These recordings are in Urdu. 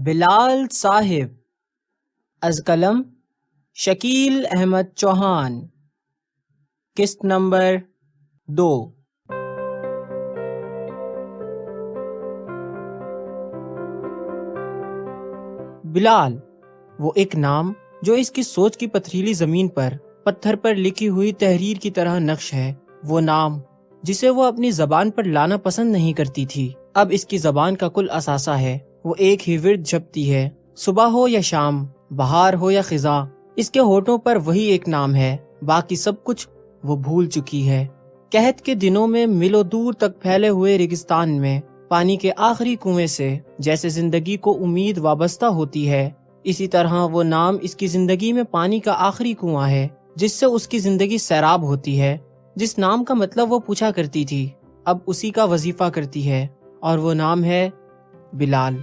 بلال صاحب از قلم شکیل احمد چوہان، قسط نمبر 2۔ بلال، وہ ایک نام جو اس کی سوچ کی پتھریلی زمین پر پتھر پر لکھی ہوئی تحریر کی طرح نقش ہے، وہ نام جسے وہ اپنی زبان پر لانا پسند نہیں کرتی تھی، اب اس کی زبان کا کل اثاثہ ہے۔ وہ ایک ہی ورد جپتی ہے، صبح ہو یا شام، بہار ہو یا خزاں، اس کے ہونٹوں پر وہی ایک نام ہے، باقی سب کچھ وہ بھول چکی ہے۔ قحط کے دنوں میں میلوں دور تک پھیلے ہوئے ریگستان میں پانی کے آخری کنویں سے جیسے زندگی کو امید وابستہ ہوتی ہے، اسی طرح وہ نام اس کی زندگی میں پانی کا آخری کنواں ہے جس سے اس کی زندگی سیراب ہوتی ہے۔ جس نام کا مطلب وہ پوچھا کرتی تھی اب اسی کا وظیفہ کرتی ہے، اور وہ نام ہے بلال۔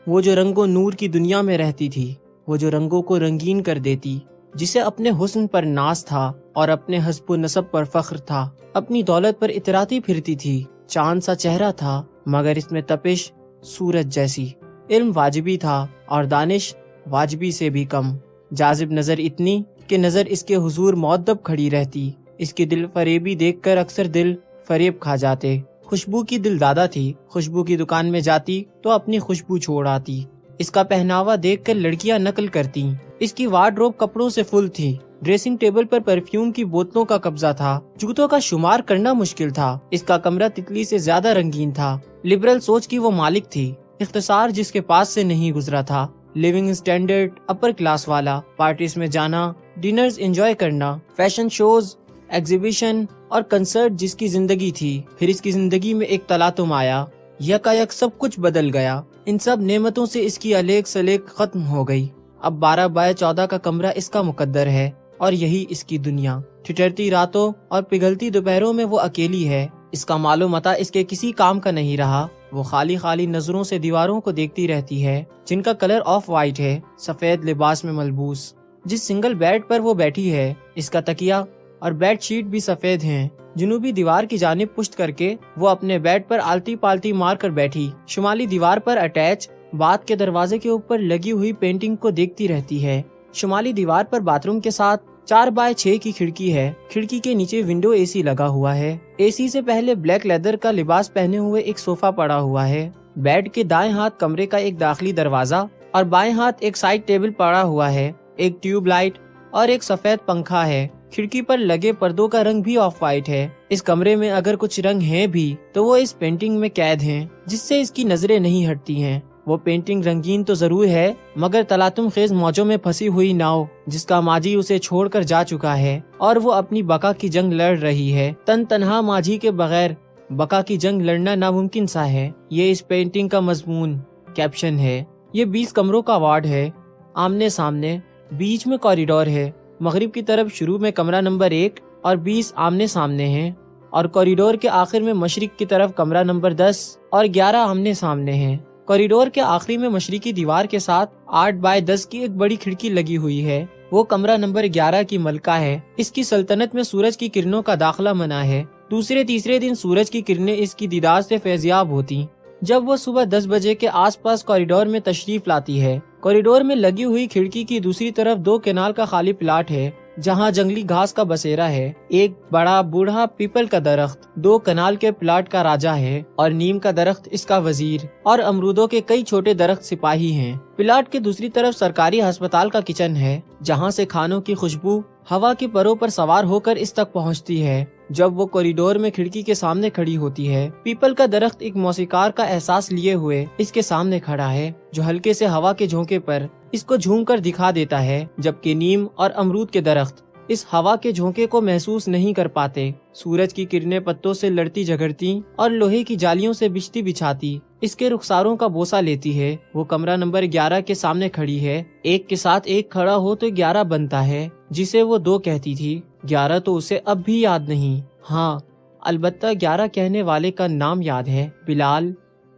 وہ جو رنگ و نور کی دنیا میں رہتی تھی، وہ جو رنگوں کو رنگین کر دیتی، جسے اپنے حسن پر ناز تھا اور اپنے حسب و نسب پر فخر تھا، اپنی دولت پر اتراتی پھرتی تھی، چاند سا چہرہ تھا مگر اس میں تپش سورج جیسی، علم واجبی تھا اور دانش واجبی سے بھی کم، جاذب نظر اتنی کہ نظر اس کے حضور مؤدب کھڑی رہتی، اس کی دل فریبی دیکھ کر اکثر دل فریب کھا جاتے، خوشبو کی دل دادا تھی، خوشبو کی دکان میں جاتی تو اپنی خوشبو چھوڑ آتی، اس کا پہناوا دیکھ کر لڑکیاں نقل کرتی، اس کی وارڈروب کپڑوں سے فل تھی، ڈریسنگ ٹیبل پر پرفیوم کی بوتلوں کا قبضہ تھا، جوتوں کا شمار کرنا مشکل تھا، اس کا کمرہ تتلی سے زیادہ رنگین تھا، لبرل سوچ کی وہ مالک تھی، اختصار جس کے پاس سے نہیں گزرا تھا، لیونگ سٹینڈرڈ اپر کلاس والا، پارٹیز میں جانا، ڈنرز انجوائے کرنا، فیشن شوز، ایگزیبیشن اور کنسرٹ جس کی زندگی تھی۔ پھر اس کی زندگی میں ایک تلاطم آیا، یکایک سب کچھ بدل گیا، ان سب نعمتوں سے اس کی الیک سلیک ختم ہو گئی، اب 12x14 کا کمرہ اس کا مقدر ہے اور یہی اس کی دنیا، ٹھٹرتی راتوں اور پگھلتی دوپہروں میں وہ اکیلی ہے، اس کا مال و متاع اس کے کسی کام کا نہیں رہا، وہ خالی نظروں سے دیواروں کو دیکھتی رہتی ہے جن کا کلر آف وائٹ ہے، سفید لباس میں ملبوس، جس سنگل بیڈ پر وہ بیٹھی ہے اس کا تکیہ اور بیڈ شیٹ بھی سفید ہیں، جنوبی دیوار کی جانب پشت کر کے وہ اپنے بیڈ پر آلتی پالتی مار کر بیٹھی، شمالی دیوار پر اٹیچ باتھ کے دروازے کے اوپر لگی ہوئی پینٹنگ کو دیکھتی رہتی ہے، شمالی دیوار پر باتھ روم کے ساتھ 4x6 کی کھڑکی ہے، کھڑکی کے نیچے ونڈو اے سی لگا ہوا ہے، اے سی سے پہلے بلیک لیدر کا لباس پہنے ہوئے ایک صوفہ پڑا ہوا ہے، بیڈ کے دائیں ہاتھ کمرے کا ایک داخلی دروازہ اور بائیں ہاتھ ایک سائڈ ٹیبل پڑا ہوا ہے، ایک ٹیوب لائٹ اور ایک سفید پنکھا ہے، کھڑکی پر لگے پردوں کا رنگ بھی آف وائٹ ہے، اس کمرے میں اگر کچھ رنگ ہیں بھی تو وہ اس پینٹنگ میں قید ہیں جس سے اس کی نظریں نہیں ہٹتی ہیں، وہ پینٹنگ رنگین تو ضرور ہے مگر تلاطم خیز موجوں میں پھنسی ہوئی ناؤ جس کا ماجی اسے چھوڑ کر جا چکا ہے اور وہ اپنی بقا کی جنگ لڑ رہی ہے، تنہا ماجی کے بغیر بقا کی جنگ لڑنا ناممکن سا ہے، یہ اس پینٹنگ کا مضمون۔ کیپشن ہے، یہ 20 کمروں کا وارڈ ہے، آمنے سامنے، بیچ میں کوریڈور ہے، مغرب کی طرف شروع میں کمرہ نمبر 1 اور 20 آمنے سامنے ہیں اور کوریڈور کے آخر میں مشرق کی طرف کمرہ نمبر 10 اور 11 آمنے سامنے ہیں، کوریڈور کے آخری میں مشرقی دیوار کے ساتھ 8x10 کی ایک بڑی کھڑکی لگی ہوئی ہے، وہ کمرہ نمبر 11 کی ملکہ ہے، اس کی سلطنت میں سورج کی کرنوں کا داخلہ منع ہے، دوسرے تیسرے دن سورج کی کرنیں اس کی دیدار سے فیضیاب ہوتی جب وہ صبح 10 بجے کے آس پاس کوریڈور میں تشریف لاتی ہے، کوریڈور میں لگی ہوئی کھڑکی کی دوسری طرف 2 کنال کا خالی پلاٹ ہے جہاں جنگلی گھاس کا بسیرا ہے، ایک بڑا بوڑھا پیپل کا درخت 2 کنال کے پلاٹ کا راجا ہے اور نیم کا درخت اس کا وزیر اور امرودوں کے کئی چھوٹے درخت سپاہی ہیں، پلاٹ کے دوسری طرف سرکاری ہسپتال کا کچن ہے جہاں سے کھانوں کی خوشبو ہوا کی پروں پر سوار ہو کر اس تک پہنچتی ہے، جب وہ کوریڈور میں کھڑکی کے سامنے کھڑی ہوتی ہے، پیپل کا درخت ایک موسیقار کا احساس لیے ہوئے اس کے سامنے کھڑا ہے جو ہلکے سے ہوا کے جھونکے پر اس کو جھوم کر دکھا دیتا ہے، جبکہ نیم اور امرود کے درخت اس ہوا کے جھونکے کو محسوس نہیں کر پاتے، سورج کی کرنیں پتوں سے لڑتی جھگڑتی اور لوہے کی جالیوں سے بچتی بچھاتی اس کے رخساروں کا بوسہ لیتی ہے، وہ کمرہ نمبر 11 کے سامنے کھڑی ہے، ایک کے ساتھ ایک کھڑا ہو تو 11 بنتا ہے جسے وہ 2 کہتی تھی، 11 تو اسے اب بھی یاد نہیں، ہاں البتہ 11 کہنے والے کا نام یاد ہے، بلال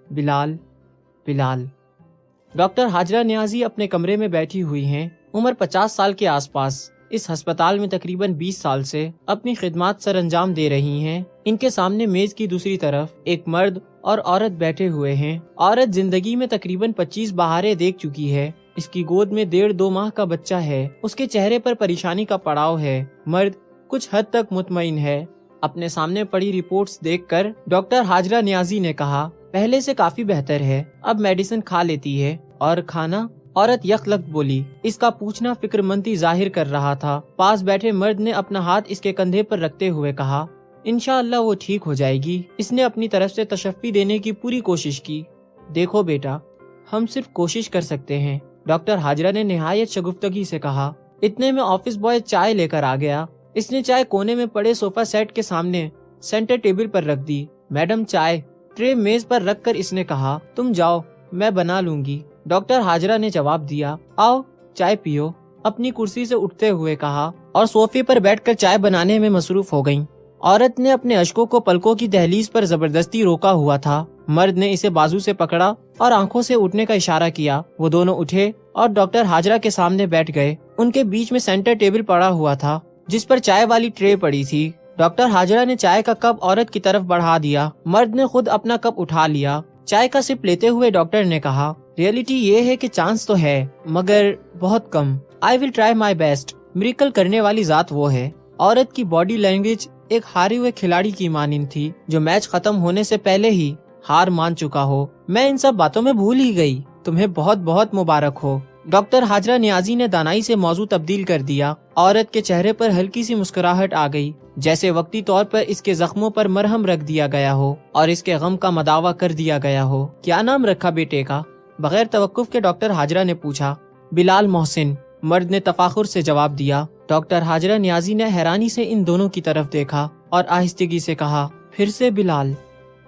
بلال بلال۔ ڈاکٹر حاجرہ نیازی اپنے کمرے میں بیٹھی ہوئی ہیں، عمر 50 سال کے آس پاس، اس ہسپتال میں تقریباً 20 سال سے اپنی خدمات سر انجام دے رہی ہیں، ان کے سامنے میز کی دوسری طرف ایک مرد اور عورت بیٹھے ہوئے ہیں۔ عورت زندگی میں تقریباً 25 بہاریں دیکھ چکی ہے۔ اس کی گود میں 1.5-2 ماہ کا بچہ ہے۔ اس کے چہرے پر پریشانی کا پڑاؤ ہے۔ مرد کچھ حد تک مطمئن ہے۔ اپنے سامنے پڑی رپورٹس دیکھ کر ڈاکٹر ہاجرہ نیازی نے کہا، پہلے سے کافی بہتر ہے، اب میڈیسن کھا لیتی ہے۔ اور کھانا؟ عورت یکلخت بولی۔ اس کا پوچھنا فکر مندی ظاہر کر رہا تھا۔ پاس بیٹھے مرد نے اپنا ہاتھ اس کے کندھے پر رکھتے ہوئے کہا، انشاءاللہ وہ ٹھیک ہو جائے گی۔ اس نے اپنی طرف سے تشفی دینے کی پوری کوشش کی۔ دیکھو بیٹا، ہم صرف کوشش کر سکتے ہیں، ڈاکٹر ہاجرہ نے نہایت شگفتگی سے کہا۔ اتنے میں آفس بوائے چائے لے کر آ گیا۔ اس نے چائے کونے میں پڑے صوفہ سیٹ کے سامنے سینٹر ٹیبل پر رکھ دی۔ میڈم چائے۔ ٹرے میز پر رکھ کر اس نے کہا، تم جاؤ، میں بنا لوں گی۔ ڈاکٹر ہاجرہ نے جواب دیا، آؤ چائے پیو۔ اپنی کرسی سے اٹھتے ہوئے کہا اور صوفے پر بیٹھ کر چائے بنانے میں مصروف ہو گئیں۔ عورت نے اپنے اشکوں کو پلکوں کی دہلیز پر زبردستی روکا ہوا تھا۔ مرد نے اسے بازو سے پکڑا اور آنکھوں سے اٹھنے کا اشارہ کیا۔ وہ دونوں اٹھے اور ڈاکٹر ہاجرہ کے سامنے بیٹھ گئے۔ ان کے بیچ میں سینٹر ٹیبل پڑا ہوا تھا جس پر چائے والی ٹرے پڑی تھی۔ ڈاکٹر ہاجرہ نے چائے کا کپ عورت کی طرف بڑھا دیا۔ مرد نے خود اپنا کپ اٹھا لیا۔ چائے کا سپ لیتے ہوئے ڈاکٹر نے کہا، ریئلٹی یہ ہے کہ چانس تو ہے مگر بہت کم۔ I will try my best۔ Miracle کرنے والی ذات وہ ہے۔ عورت کی باڈی لینگویج ایک ہارے ہوئے کھلاڑی کی مانند تھی جو میچ ختم ہونے سے پہلے ہی ہار مان چکا ہو۔ میں ان سب باتوں میں بھول ہی گئی۔ تمہیں بہت بہت مبارک ہو۔ ڈاکٹر ہاجرہ نیازی نے دانائی سے موضوع تبدیل کر دیا۔ عورت کے چہرے پر ہلکی سی مسکراہٹ آ گئی، جیسے وقتی طور پر اس کے زخموں پر مرہم رکھ دیا گیا ہو اور اس کے غم کا مداوع کر دیا گیا ہو۔ کیا نام رکھا بیٹے کا؟ بغیر توقف کے ڈاکٹر ہاجرہ نے پوچھا۔ بلال محسن، مرد نے تفاخر سے جواب دیا۔ ڈاکٹر ہاجرہ نیازی نے حیرانی سے ان دونوں کی طرف دیکھا اور آہستگی سے کہا، پھر سے بلال؟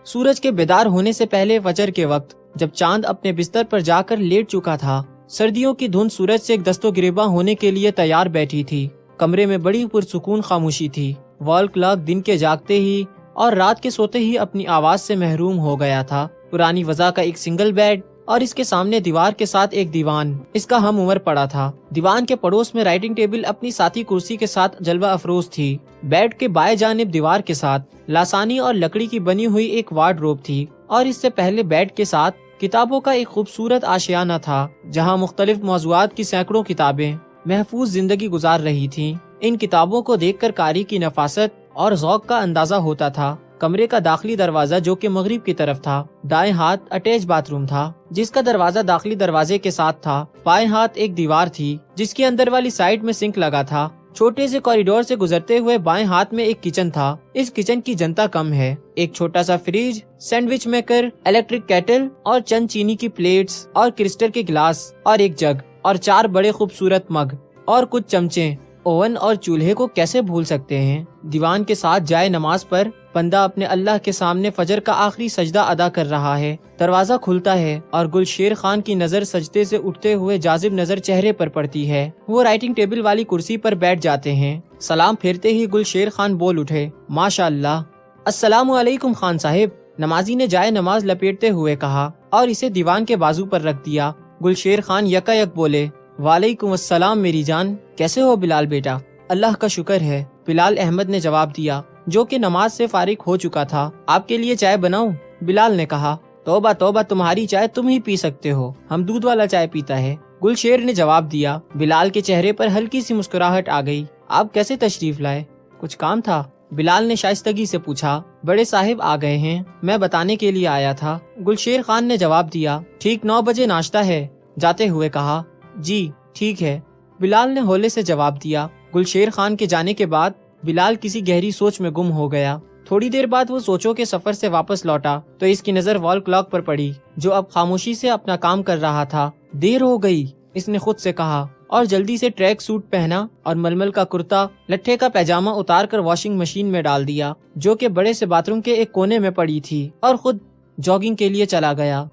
سورج کے بیدار ہونے سے پہلے فجر کے وقت جب چاند اپنے بستر پر جا کر لیٹ چکا تھا، سردیوں کی دھند سورج سے ایک دست و گریباں ہونے کے لیے تیار بیٹھی تھی۔ کمرے میں بڑی پرسکون خاموشی تھی۔ وال کلاک دن کے جاگتے ہی اور رات کے سوتے ہی اپنی آواز سے محروم ہو گیا تھا۔ پرانی وضع کا ایک سنگل بیڈ اور اس کے سامنے دیوار کے ساتھ ایک دیوان اس کا ہم عمر پڑا تھا۔ دیوان کے پڑوس میں رائٹنگ ٹیبل اپنی ساتھی کرسی کے ساتھ جلوہ افروز تھی۔ بیڈ کے بائیں جانب دیوار کے ساتھ لاسانی اور لکڑی کی بنی ہوئی ایک وارڈروب تھی اور اس سے پہلے بیڈ کے ساتھ کتابوں کا ایک خوبصورت آشیانہ تھا جہاں مختلف موضوعات کی سینکڑوں کتابیں محفوظ زندگی گزار رہی تھیں۔ ان کتابوں کو دیکھ کر قاری کی نفاست اور ذوق کا اندازہ ہوتا تھا۔ کمرے کا داخلی دروازہ جو کہ مغرب کی طرف تھا، دائیں ہاتھ اٹیچ باتھ روم تھا جس کا دروازہ داخلی دروازے کے ساتھ تھا۔ بائیں ہاتھ ایک دیوار تھی جس کے اندر والی سائیڈ میں سنک لگا تھا۔ چھوٹے سے کوریڈور سے گزرتے ہوئے بائیں ہاتھ میں ایک کچن تھا۔ اس کچن کی جنتا کم ہے۔ ایک چھوٹا سا fridge, sandwich maker, electric kettle اور چند چینی کی پلیٹس اور کرسٹل کے گلاس اور ایک جگ اور 4 بڑے خوبصورت مگ اور کچھ چمچے۔ اوون اور چولہے کو کیسے بھول سکتے ہیں؟ دیوان کے ساتھ جائے نماز پر بندہ اپنے اللہ کے سامنے فجر کا آخری سجدہ ادا کر رہا ہے۔ دروازہ کھلتا ہے اور گلشیر خان کی نظر سجدے سے اٹھتے ہوئے جاذب نظر چہرے پر پڑتی ہے۔ وہ رائٹنگ ٹیبل والی کرسی پر بیٹھ جاتے ہیں۔ سلام پھیرتے ہی گلشیر خان بول اٹھے، ماشاء اللہ۔ السلام علیکم خان صاحب، نمازی نے جائے نماز لپیٹتے ہوئے کہا اور اسے دیوان کے بازو پر رکھ دیا۔ گلشیر خان یکا یک بولے، وعلیکم السلام میری جان، کیسے ہو بلال بیٹا؟ اللہ کا شکر ہے، بلال احمد نے جواب دیا جو کہ نماز سے فارغ ہو چکا تھا۔ آپ کے لیے چائے بناؤں؟ بلال نے کہا۔ توبہ توبہ، تمہاری چائے تم ہی پی سکتے ہو، ہم دودھ والا چائے پیتا ہے، گلشیر نے جواب دیا۔ بلال کے چہرے پر ہلکی سی مسکراہٹ آ گئی۔ آپ کیسے تشریف لائے؟ کچھ کام تھا؟ بلال نے شائستگی سے پوچھا۔ بڑے صاحب آ گئے ہیں، میں بتانے کے لیے آیا تھا، گلشیر خان نے جواب دیا۔ ٹھیک 9 بجے ناشتہ ہے، جاتے ہوئے کہا۔ جی ٹھیک ہے، بلال نے ہولے سے جواب دیا۔ گلشیر خان کے جانے کے بعد بلال کسی گہری سوچ میں گم ہو گیا۔ تھوڑی دیر بعد وہ سوچوں کے سفر سے واپس لوٹا تو اس کی نظر وال کلاک پر پڑی جو اب خاموشی سے اپنا کام کر رہا تھا۔ دیر ہو گئی، اس نے خود سے کہا اور جلدی سے ٹریک سوٹ پہنا اور ململ کا کرتا لٹھے کا پیجامہ اتار کر واشنگ مشین میں ڈال دیا جو کہ بڑے سے باتھ روم کے ایک کونے میں پڑی تھی، اور خود جاگنگ کے لیے چلا گیا۔